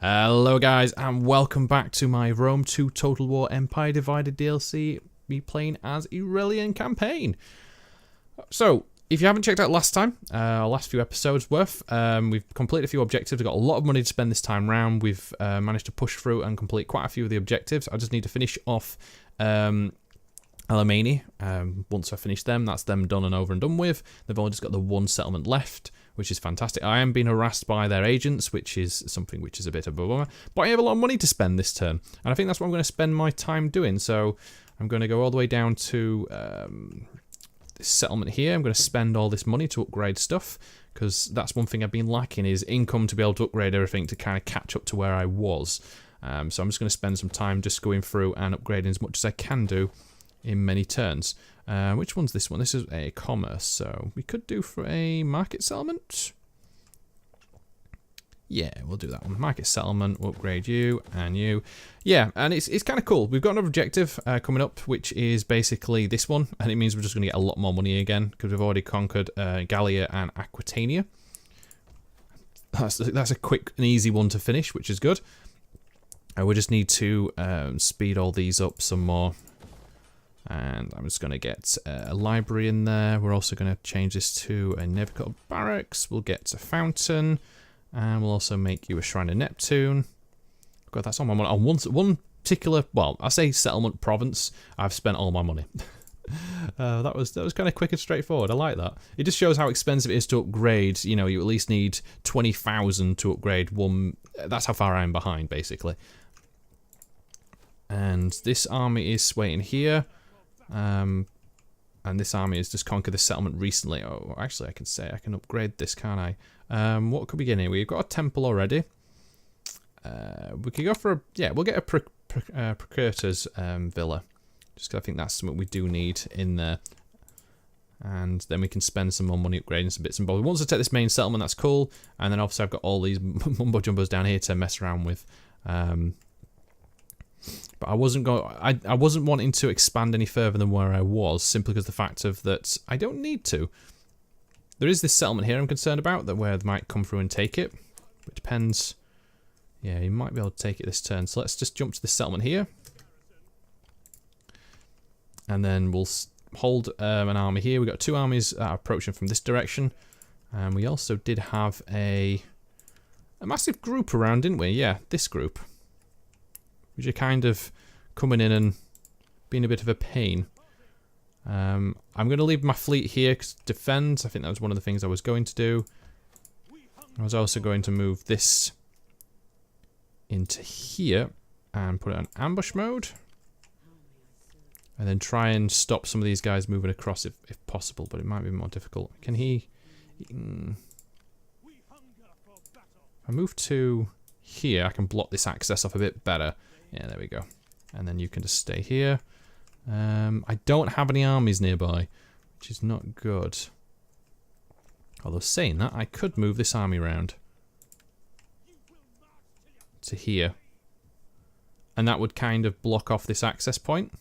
Hello guys and welcome back to my Rome 2 Total War Empire Divided DLC, me playing as Aurelian campaign. So, if you haven't checked out last few episodes worth, we've completed a few objectives. We've got a lot of money to spend this time round. We've managed to push through and complete quite a few of the objectives. I just need to finish off Alamani. Once I finish them, that's them done and over and done with. They've only just got the one settlement left, which is fantastic. I am being harassed by their agents, which is something which is a bit of a bummer. But I have a lot of money to spend this turn, and I think that's what I'm going to spend my time doing. So I'm going to go all the way down to this settlement here. I'm going to spend all this money to upgrade stuff, because that's one thing I've been lacking, is income to be able to upgrade everything to kind of catch up to where I was. So I'm just going to spend some time just going through and upgrading as much as I can do in many turns. Which one's this one? This is a commerce, so we could do for a market settlement. Yeah, we'll do that one. Market settlement, we'll upgrade you and you. Yeah, and it's kind of cool. We've got another objective coming up, which is basically this one, and it means we're just going to get a lot more money again, because we've already conquered Gallia and Aquitania. That's a quick and easy one to finish, which is good. We just need to speed all these up some more. And I'm just going to get a library in there. We're also going to change this to a navigator barracks. We'll get a fountain. And we'll also make you a shrine of Neptune. God, that's all my money. On one particular, well, I say settlement province, I've spent all my money. That was kind of quick and straightforward. I like that. It just shows how expensive it is to upgrade. You know, you at least need 20,000 to upgrade one. That's how far I am behind, basically. And this army is waiting here. And this army has just conquered the settlement recently. Oh, actually, I can say I can upgrade this, can't I? What could we get in? We've got a temple already. We could go for a, yeah, we'll get a procurator's villa, just 'cause I think that's something we do need in there. And then we can spend some more money upgrading some bits and bobs. Once I take this main settlement, that's cool. And then obviously I've got all these mumbo jumbos down here to mess around with. But I wasn't wanting to expand any further than where I was, simply because the fact of that I don't need to. There is this settlement here I'm concerned about, that where they might come through and take it. It depends. Yeah, you might be able to take it this turn. So let's just jump to this settlement here. And then we'll hold an army here. We've got two armies approaching from this direction. And we also did have a massive group around, didn't we? Yeah, this group. Which are kind of coming in and being a bit of a pain. I'm going to leave my fleet here because defend. I think that was one of the things I was going to do. I was also going to move this into here and put it on ambush mode. And then try and stop some of these guys moving across if possible, but it might be more difficult. Can he... I move to here, I can block this access off a bit better. Yeah, there we go. And then you can just stay here. I don't have any armies nearby, which is not good. Although saying that, I could move this army around to here. And that would kind of block off this access point.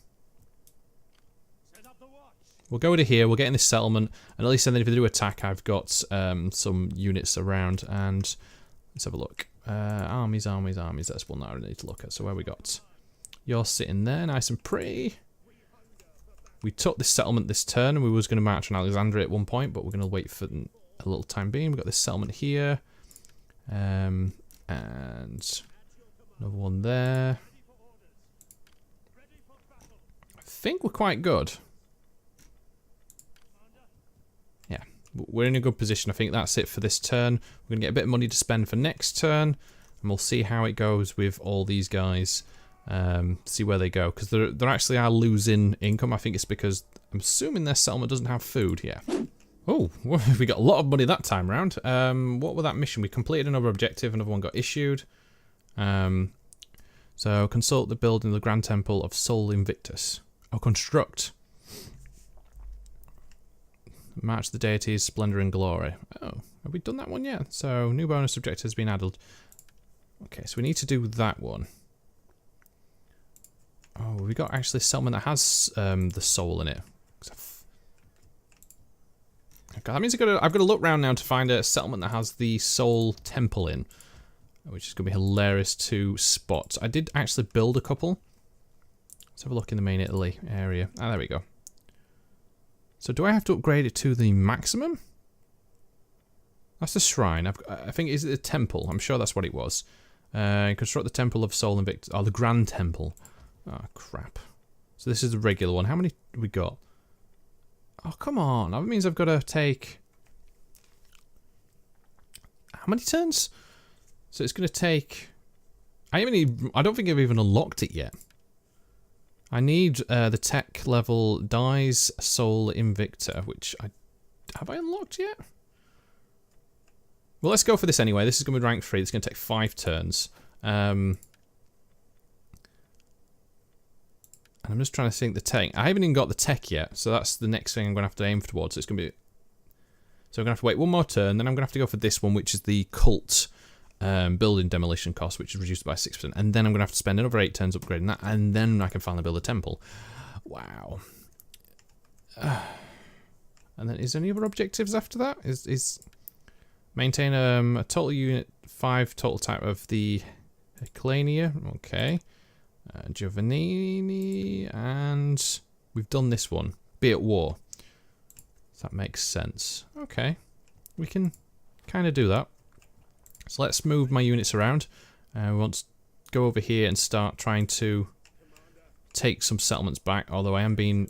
We'll go to here, we'll get in this settlement, and at least then if they do attack, I've got some units around. And let's have a look. Armies, that's one that I need to look at. So where we got? You're sitting there, nice and pretty. We took this settlement this turn, and we was going to march on Alexandria at one point, but we're going to wait for a little time being. We've got this settlement here. And another one there. I think we're quite good. We're in a good position. I think that's it for this turn. We're going to get a bit of money to spend for next turn. And we'll see how it goes with all these guys. See where they go. Because they actually are losing income. I think it's because I'm assuming their settlement doesn't have food. Yeah. Oh, we got a lot of money that time round. What was that mission? We completed another objective. Another one got issued. So consult the building of the Grand Temple of Sol Invictus. Oh, construct. March the deities, splendor and glory. Oh, have we done that one yet? So, new bonus objective has been added. Okay, so we need to do that one. Oh, we got actually a settlement that has the soul in it. Okay, that means I've got to look around now to find a settlement that has the soul temple in. which is going to be hilarious to spot. I did actually build a couple. Let's have a look in the main Italy area. Ah, there we go. So do I have to upgrade it to the maximum? That's the shrine. I think, is it a temple? I'm sure that's what it was. Construct the Temple of Sol Invictus. Oh, the Grand Temple. Oh, crap. So this is the regular one. How many have we got? Oh, come on. That means I've got to take... How many turns? So it's going to take... I don't think I've even unlocked it yet. I need the tech level Dies Sol Invicta, which have I unlocked yet? Well, let's go for this anyway. This is going to be rank 3. It's going to take 5 turns. And I'm just trying to think the tech. I haven't even got the tech yet, so that's the next thing I'm going to have to aim towards. So it's going to be... So I'm going to have to wait one more turn, then I'm going to have to go for this one, which is the cult building demolition cost, which is reduced by 6%. And then I'm going to have to spend another 8 turns upgrading that, and then I can finally build a temple. Wow. And then is there any other objectives after that? Is maintain a total unit 5 total type of the Heclania. Okay. Giovannini, and we've done this one. Be at war. That makes sense. Okay. We can kind of do that. So let's move my units around. We want to go over here and start trying to take some settlements back, although I am being...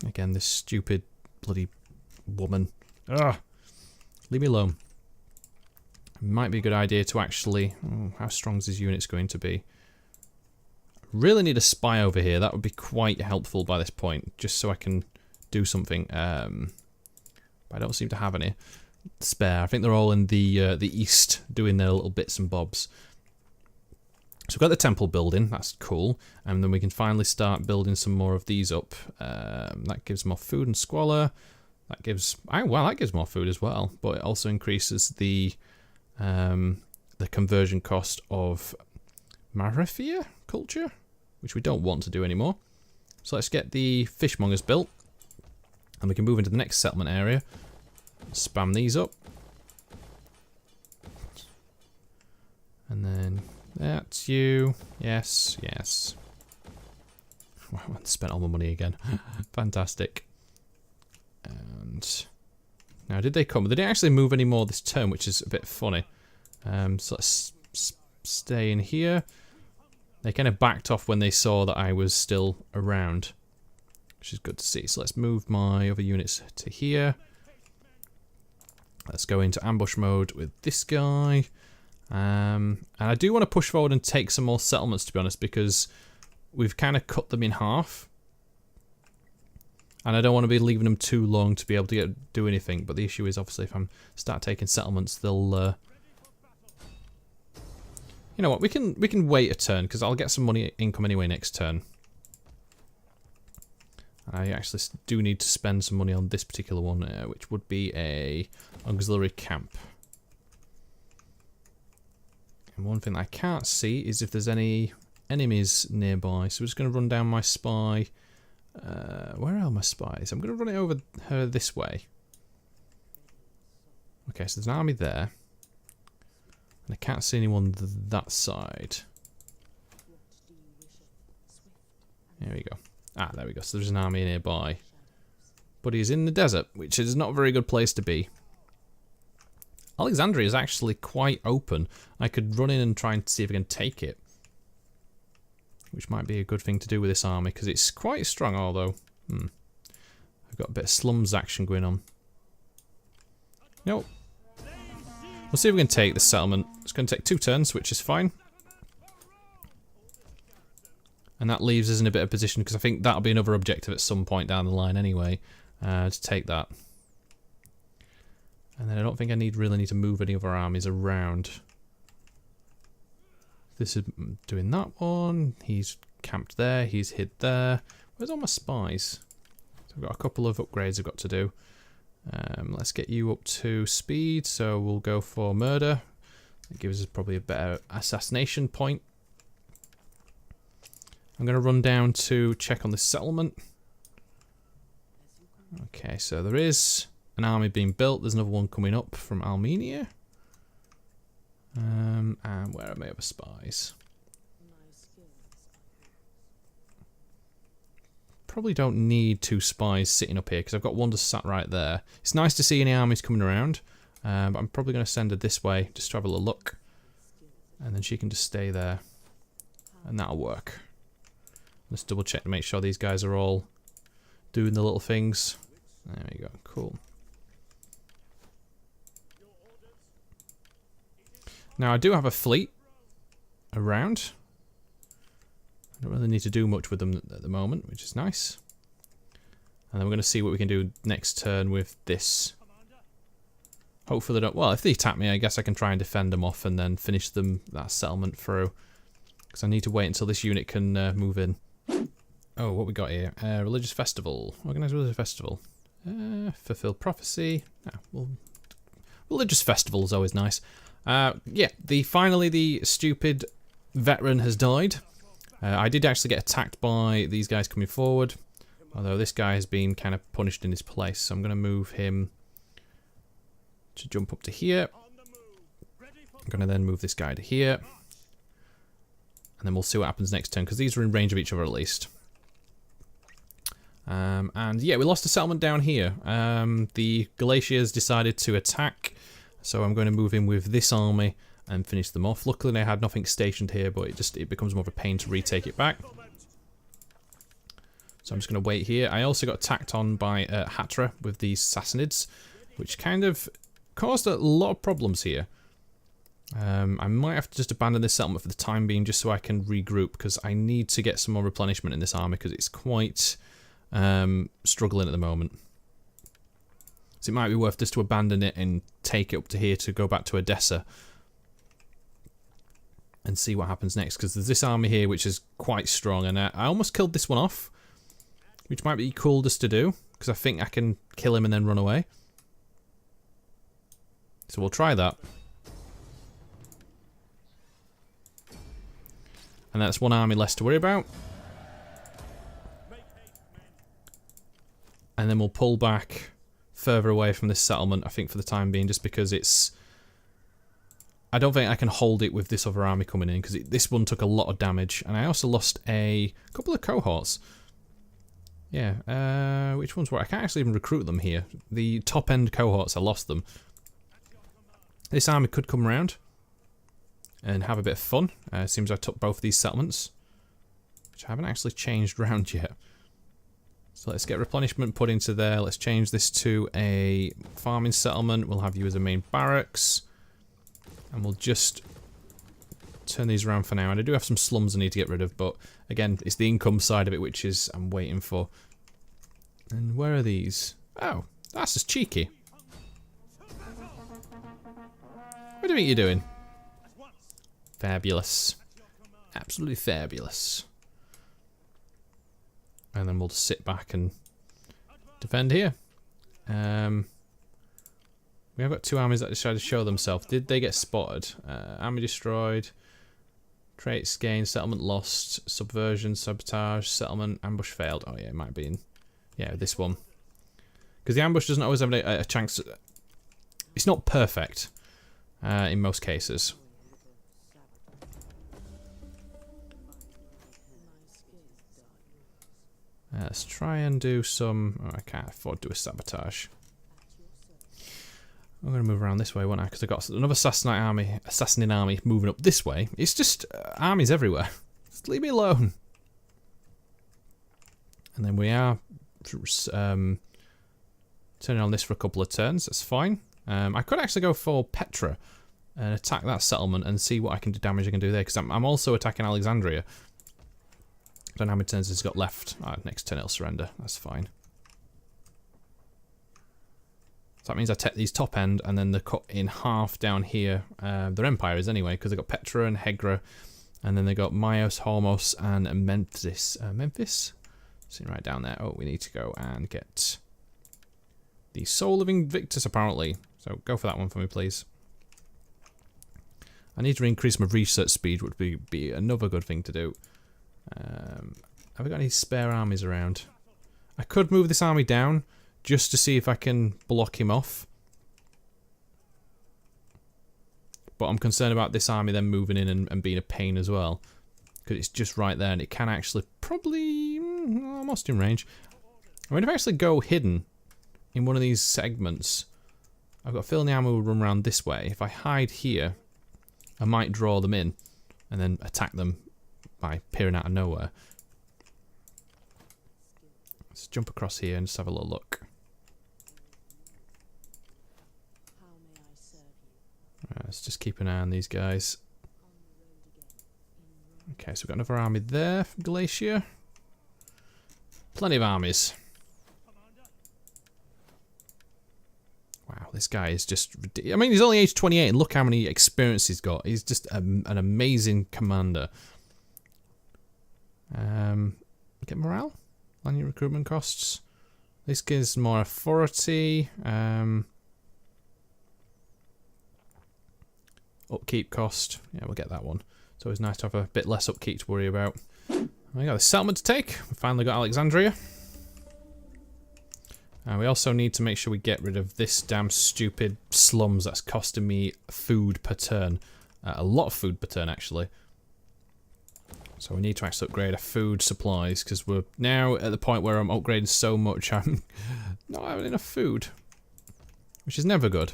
Again, this stupid bloody woman. Ugh! Leave me alone. Might be a good idea to actually... Oh, how strong is his units going to be? Really need a spy over here. That would be quite helpful by this point, just so I can do something. But I don't seem to have any spare. I think they're all in the east doing their little bits and bobs. So we've got the temple building. That's cool. And then we can finally start building some more of these up. That gives more food and squalor. That gives... well, that gives more food as well. But it also increases the conversion cost of Marifia culture, which we don't want to do anymore. So let's get the fishmongers built, and we can move into the next settlement area. Spam these up, and then that's you. Yes, yes. Wow, I spent all my money again. Fantastic. And now, did they come? They didn't actually move any more this turn, which is a bit funny. So let's stay in here. They kind of backed off when they saw that I was still around, which is good to see. So let's move my other units to here. Let's go into ambush mode with this guy. And I do want to push forward and take some more settlements, to be honest, because we've kind of cut them in half. And I don't want to be leaving them too long to be able to do anything. But the issue is, obviously, if I start taking settlements, they'll... You know what, we can wait a turn, because I'll get some money income anyway next turn. I actually do need to spend some money on this particular one, which would be a auxiliary camp. And one thing that I can't see is if there's any enemies nearby. So we're just going to run down my spy. Where are my spies? I'm going to run it over her this way. Okay, so there's an army there. And I can't see anyone that side. There we go. Ah, there we go. So there's an army nearby. But he's in the desert, which is not a very good place to be. Alexandria is actually quite open. I could run in and try and see if I can take it. Which might be a good thing to do with this army, because it's quite strong, although... I've got a bit of slums action going on. Nope. We'll see if we can take this settlement. It's going to take 2 turns, which is fine. And that leaves us in a bit of position, because I think that'll be another objective at some point down the line anyway, to take that. And then I don't think I really need to move any other armies around. This is doing that one. He's camped there. He's hid there. Where's all my spies? So I've got a couple of upgrades I've got to do. Let's get you up to speed, so we'll go for murder. It gives us probably a better assassination point. I'm going to run down to check on the settlement. Okay, so there is an army being built. There's another one coming up from Armenia. And where are my other spies? Probably don't need 2 spies sitting up here because I've got one just sat right there. It's nice to see any armies coming around, but I'm probably going to send her this way just to have a little look, and then she can just stay there, and that'll work. Let's double check to make sure these guys are all doing the little things. There we go, cool. Now I do have a fleet around. I don't really need to do much with them at the moment, which is nice. And then we're going to see what we can do next turn with this. Hopefully they don't... Well, if they attack me, I guess I can try and defend them off and then finish that settlement through. Because I need to wait until this unit can move in. Oh, what we got here? Religious festival. Organize religious festival. Fulfill prophecy. Well, religious festival is always nice. Yeah, finally the stupid veteran has died. I did actually get attacked by these guys coming forward, although this guy has been kind of punished in his place, so I'm going to move him to jump up to here. I'm going to then move this guy to here, and then we'll see what happens next turn, because these are in range of each other at least. And yeah, we lost a settlement down here. The Galatians decided to attack, so I'm going to move in with this army and finish them off. Luckily they had nothing stationed here, but it becomes more of a pain to retake it back. So I'm just going to wait here. I also got attacked on by Hatra with these Sassanids, which kind of caused a lot of problems here. I might have to just abandon this settlement for the time being just so I can regroup, because I need to get some more replenishment in this army because it's quite struggling at the moment. So it might be worth just to abandon it and take it up to here to go back to Edessa and see what happens next, because there's this army here which is quite strong, and I almost killed this one off, which might be cool just to do, because I think I can kill him and then run away. So we'll try that. And that's one army less to worry about. And then we'll pull back further away from this settlement, I think, for the time being, just because it's... I don't think I can hold it with this other army coming in, because this one took a lot of damage. And I also lost a couple of cohorts. Yeah, which ones were? I can't actually even recruit them here. The top-end cohorts, I lost them. This army could come around and have a bit of fun. Seems I took both these settlements, which I haven't actually changed around yet. So let's get replenishment put into there. Let's change this to a farming settlement. We'll have you as a main barracks. And we'll just turn these around for now. And I do have some slums I need to get rid of, but again, it's the income side of it which is I'm waiting for. And where are these? Oh, that's just cheeky. What do you think you're doing? Fabulous. Absolutely fabulous. And then we'll just sit back and defend here. We have got two armies that decided to show themselves. Did they get spotted? Army destroyed. Traits gained. Settlement lost. Subversion. Sabotage. Settlement. Ambush failed. Oh yeah, it might be in... Yeah, this one. Because the ambush doesn't always have a chance... It's not perfect. In most cases. Let's try and do some... Oh, I can't afford to do a sabotage. I'm going to move around this way, won't I? Because I've got another assassinine army moving up this way. It's just armies everywhere. Just leave me alone. And then we are turning on this for a couple of turns. That's fine. I could actually go for Petra and attack that settlement and see what damage I can do there. Because I'm also attacking Alexandria. I don't know how many turns it's got left. Next turn it'll surrender. That's fine. So that means I take these top end and then they're cut in half down here. Their empire is anyway, because they've got Petra and Hegra. And then they've got Myos, Hormos, and Memphis. Memphis? Sitting right down there. Oh, we need to go and get the Soul of Invictus, apparently. So go for that one for me, please. I need to increase my research speed, which would be another good thing to do. Have we got any spare armies around? I could move this army down just to see if I can block him off. But I'm concerned about this army then moving in and being a pain as well. Because it's just right there and it can actually probably... almost in range. I mean, if I actually go hidden in one of these segments, I've got a feeling the army will run around this way. If I hide here, I might draw them in and then attack them by peering out of nowhere. Let's jump across here and just have a little look. Let's just keep an eye on these guys. Okay, so we've got another army there from Glacier. Plenty of armies. Wow, this guy is just... I mean, he's only age 28 and look how many experience he's got. He's just an amazing commander. Get morale? On your recruitment costs. This gives more authority. Upkeep cost. Yeah, we'll get that one. It's always nice to have a bit less upkeep to worry about. We got the settlement to take. We finally got Alexandria. We also need to make sure we get rid of this damn stupid slums that's costing me food per turn. A lot of food per turn, actually. So we need to actually upgrade our food supplies, because we're now at the point where I'm upgrading so much I'm not having enough food. Which is never good.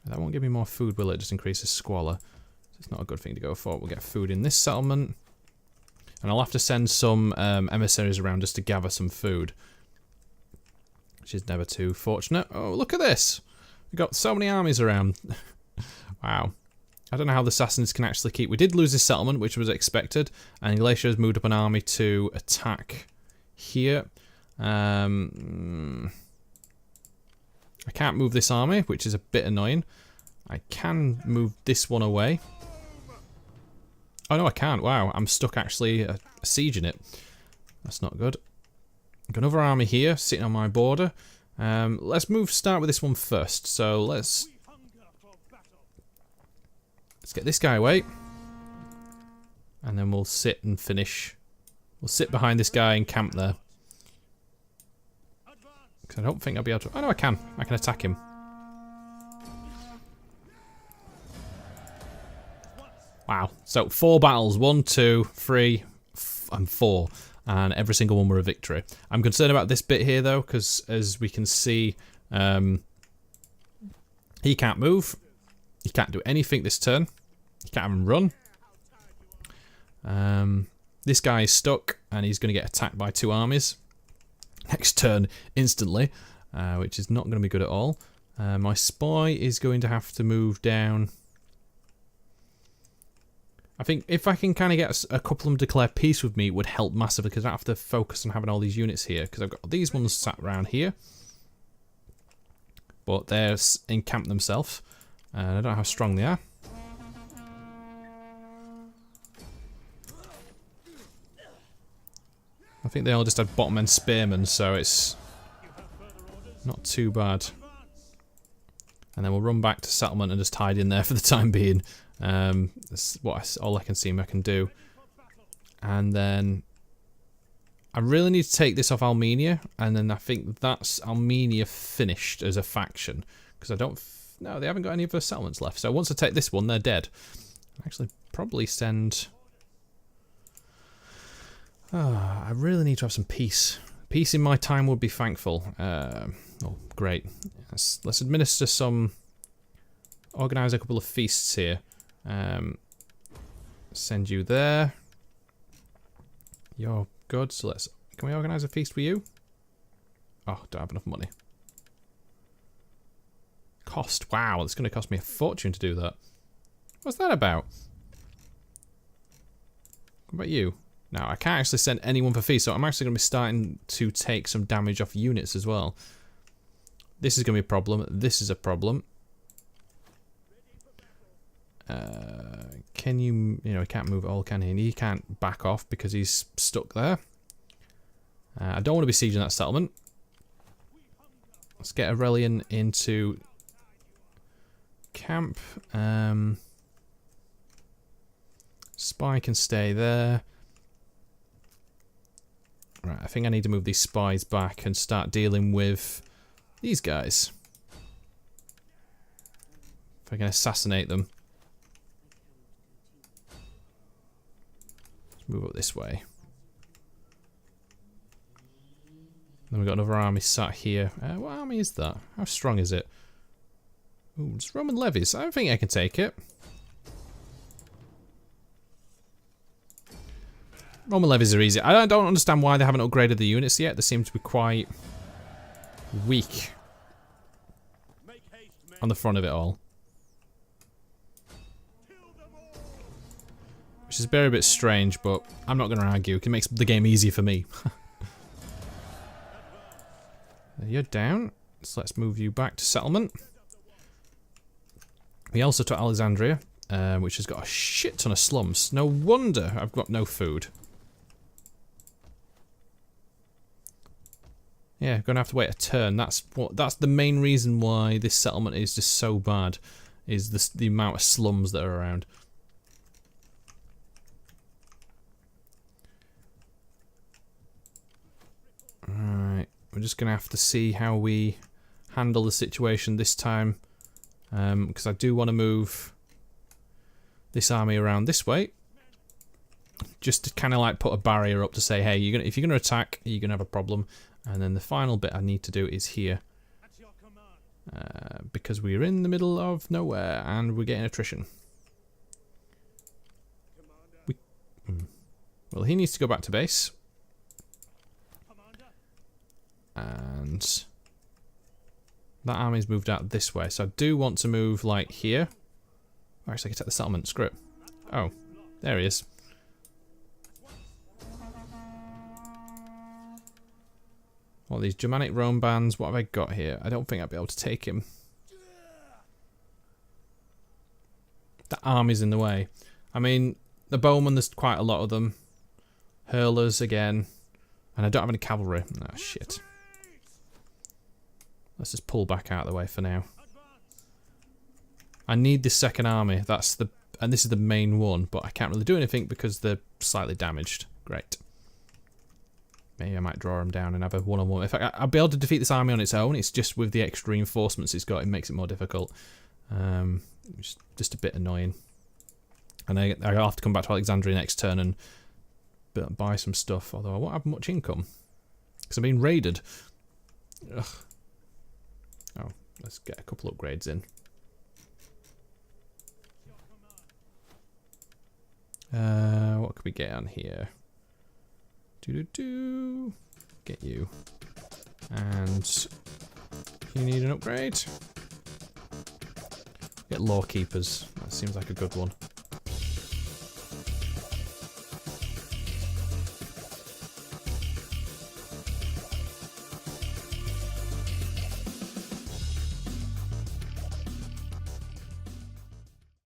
That won't give me more food, will it? Just increases squalor. So it's not a good thing to go for. We'll get food in this settlement. And I'll have to send some emissaries around just to gather some food. Which is never too fortunate. Oh, look at this! We've got so many armies around. Wow. I don't know how the assassins can actually keep... We did lose this settlement, which was expected. And Glacier has moved up an army to attack here. I can't move this army, which is a bit annoying. I can move this one away. Oh no, I can't. Wow, I'm stuck actually sieging it. That's not good. I've got another army here, sitting on my border. Let's start with this one first. So let's get this guy away. And then we'll sit and finish. We'll sit behind this guy and camp there. Because I don't think I'll be able to... Oh no, I can. I can attack him. Wow. So 4 battles. 1, 2, 3, and 4. And every single one were a victory. I'm concerned about this bit here though, because as we can see, he can't move. He can't do anything this turn. He can't even run. This guy is stuck, and he's going to get attacked by 2 armies next turn instantly, which is not going to be good at all. My spy is going to have to move down. I think if I can kind of get a couple of them to declare peace with me, it would help massively, because I don't have to focus on having all these units here, because I've got these ones sat around here. But they're encamped themselves. I don't know how strong they are. I think they all just had bottom end spearmen, so it's not too bad. And then we'll run back to settlement and just hide in there for the time being. That's all I can see I can do. And then I really need to take this off Armenia, and then I think that's Armenia finished as a faction, because I don't... No, they haven't got any other settlements left. So once I take this one, they're dead. I'll actually probably send... I really need to have some peace. Peace in my time would be thankful. Oh, great. Let's administer some... Organise a couple of feasts here. Send you there. You're good, so let's... Can we organise a feast for you? Oh, don't have enough money. Cost. Wow, it's going to cost me a fortune to do that. What's that about? What about you? Now, I can't actually send anyone for feast, so I'm actually going to be starting to take some damage off units as well. This is going to be a problem. This is a problem. Can you... You know, he can't move at all, can he? And he can't back off because he's stuck there. I don't want to be sieging that settlement. Let's get Aurelian into camp. Spy can stay there. Right, I think I need to move these spies back and start dealing with these guys. If I can assassinate them. Let's move up this way. Then we've got another army sat here. What army is that? How strong is it? Ooh, it's Roman levies. I don't think I can take it. Roman levies are easy. I don't understand why they haven't upgraded the units yet. They seem to be quite weak on the front of it all. Which is very bit strange, but I'm not going to argue. It makes the game easier for me. You're down. So let's move you back to settlement. We also took Alexandria, which has got a shit ton of slums. No wonder I've got no food. Yeah, I'm gonna have to wait a turn. That's the main reason why this settlement is just so bad, is the amount of slums that are around. Alright, we're just gonna have to see how we handle the situation this time, because I do want to move this army around this way, just to kind of like put a barrier up to say, hey, if you're gonna attack, you're gonna have a problem. And then the final bit I need to do is here, because we're in the middle of nowhere and we're getting attrition. Well, he needs to go back to base, and that army's moved out this way. So I do want to move like here. Actually, I can take the settlement. Screw it. Oh, there he is. What are these Germanic Rome bands? What have I got here? I don't think I'll be able to take him. The army's in the way. I mean, the bowmen, there's quite a lot of them. Hurlers again. And I don't have any cavalry. Oh, shit. Let's just pull back out of the way for now. I need this second army. And this is the main one, but I can't really do anything because they're slightly damaged. Great. Maybe I might draw him down and have a one-on-one. In fact, I'll be able to defeat this army on its own. It's just with the extra reinforcements it's got, it makes it more difficult. It's just a bit annoying. And I'll have to come back to Alexandria next turn and buy some stuff, although I won't have much income. Because I'm being raided. Ugh. Oh, let's get a couple upgrades in. What can we get on here? Get you. And you need an upgrade. Get law keepers. That seems like a good one.